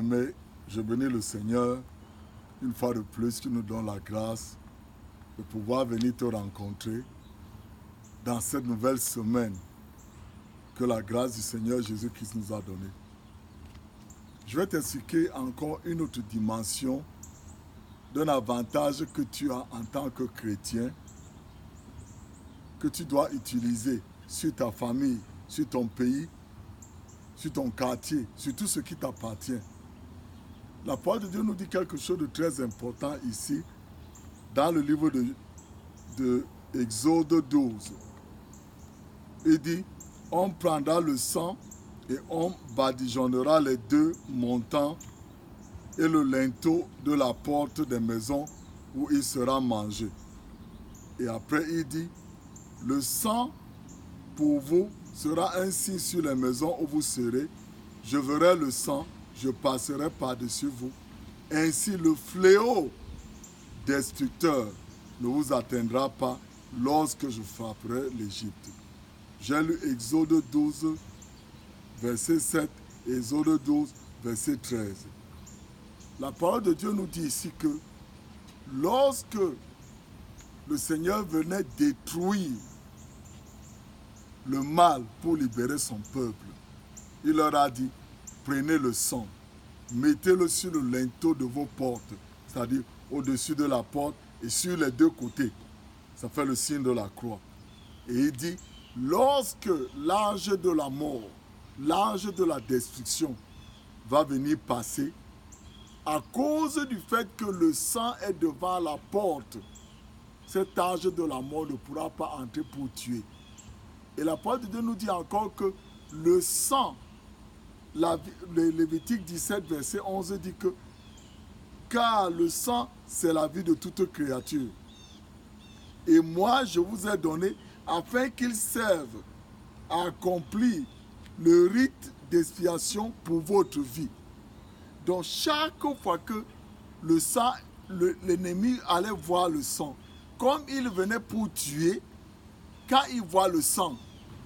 Bien-aimé, je bénis le Seigneur une fois de plus qui nous donne la grâce de pouvoir venir te rencontrer dans cette nouvelle semaine que la grâce du Seigneur Jésus-Christ nous a donnée. Je vais t'expliquer encore une autre dimension d'un avantage que tu as en tant que chrétien, que tu dois utiliser sur ta famille, sur ton pays, sur ton quartier, sur tout ce qui t'appartient. La parole de Dieu nous dit quelque chose de très important ici, dans le livre de Exode 12. Il dit, on prendra le sang et on badigeonnera les deux montants et le linteau de la porte des maisons où il sera mangé. Et après il dit, le sang pour vous sera un signe sur les maisons où vous serez. Je verrai le sang, je passerai par-dessus vous. Ainsi le fléau destructeur ne vous atteindra pas lorsque je frapperai l'Égypte. J'ai lu Exode 12, verset 7, Exode 12, verset 13. La parole de Dieu nous dit ici que lorsque le Seigneur venait détruire le mal pour libérer son peuple, il leur a dit, prenez le sang, mettez-le sur le linteau de vos portes, c'est-à-dire au-dessus de la porte et sur les deux côtés. Ça fait le signe de la croix. Et il dit, lorsque l'ange de la mort, l'ange de la destruction va venir passer, à cause du fait que le sang est devant la porte, cet ange de la mort ne pourra pas entrer pour tuer. Et la parole de Dieu nous dit encore que le sang, le Lévitique 17, verset 11 dit que car le sang, c'est la vie de toute créature. Et moi, je vous ai donné afin qu'il serve à accomplir le rite d'expiation pour votre vie. Donc, chaque fois que le sang, l'ennemi allait voir le sang, comme il venait pour tuer, quand il voit le sang,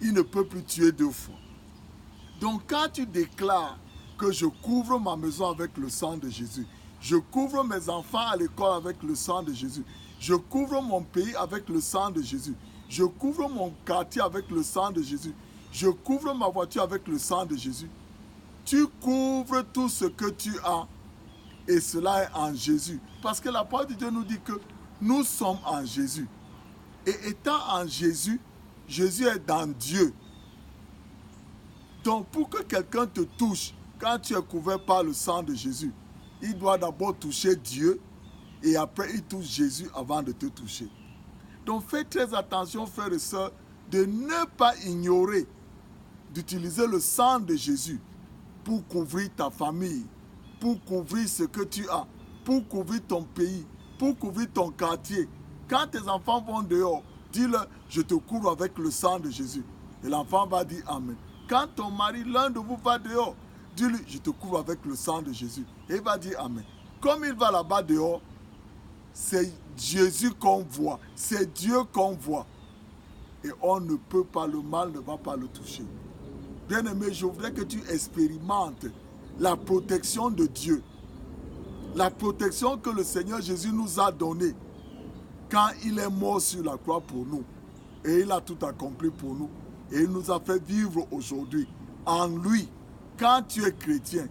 il ne peut plus tuer deux fois. Donc, quand tu déclares que je couvre ma maison avec le sang de Jésus, je couvre mes enfants à l'école avec le sang de Jésus, je couvre mon pays avec le sang de Jésus, je couvre mon quartier avec le sang de Jésus, je couvre ma voiture avec le sang de Jésus, tu couvres tout ce que tu as et cela est en Jésus. Parce que la parole de Dieu nous dit que nous sommes en Jésus. Et étant en Jésus, Jésus est dans Dieu. Donc pour que quelqu'un te touche, quand tu es couvert par le sang de Jésus, il doit d'abord toucher Dieu et après il touche Jésus avant de te toucher. Donc fais très attention, frères et sœurs, de ne pas ignorer d'utiliser le sang de Jésus pour couvrir ta famille, pour couvrir ce que tu as, pour couvrir ton pays, pour couvrir ton quartier. Quand tes enfants vont dehors, dis-leur, je te couvre avec le sang de Jésus. Et l'enfant va dire Amen. Quand ton mari, l'un de vous va dehors, dis-lui, je te couvre avec le sang de Jésus. Et il va dire Amen. Comme il va là-bas dehors, c'est Jésus qu'on voit, c'est Dieu qu'on voit. Et on ne peut pas, le mal ne va pas le toucher. Bien-aimé, je voudrais que tu expérimentes la protection de Dieu. La protection que le Seigneur Jésus nous a donnée quand il est mort sur la croix pour nous. Et il a tout accompli pour nous. Et il nous a fait vivre aujourd'hui. En lui, quand tu es chrétien,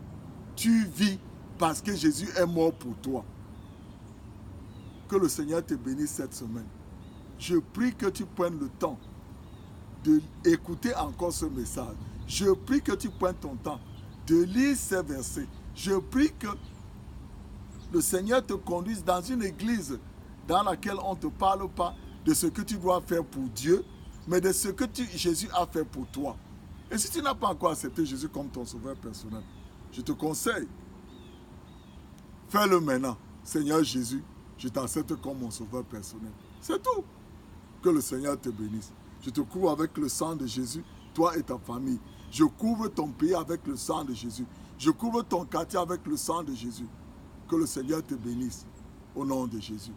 tu vis parce que Jésus est mort pour toi. Que le Seigneur te bénisse cette semaine. Je prie que tu prennes le temps d'écouter encore ce message. Je prie que tu prennes ton temps de lire ces versets. Je prie que le Seigneur te conduise dans une église dans laquelle on ne te parle pas de ce que tu dois faire pour Dieu, mais de ce que Jésus a fait pour toi. Et si tu n'as pas encore accepté Jésus comme ton sauveur personnel, je te conseille, fais-le maintenant. Seigneur Jésus, je t'accepte comme mon sauveur personnel. C'est tout. Que le Seigneur te bénisse. Je te couvre avec le sang de Jésus, toi et ta famille. Je couvre ton pays avec le sang de Jésus. Je couvre ton quartier avec le sang de Jésus. Que le Seigneur te bénisse au nom de Jésus.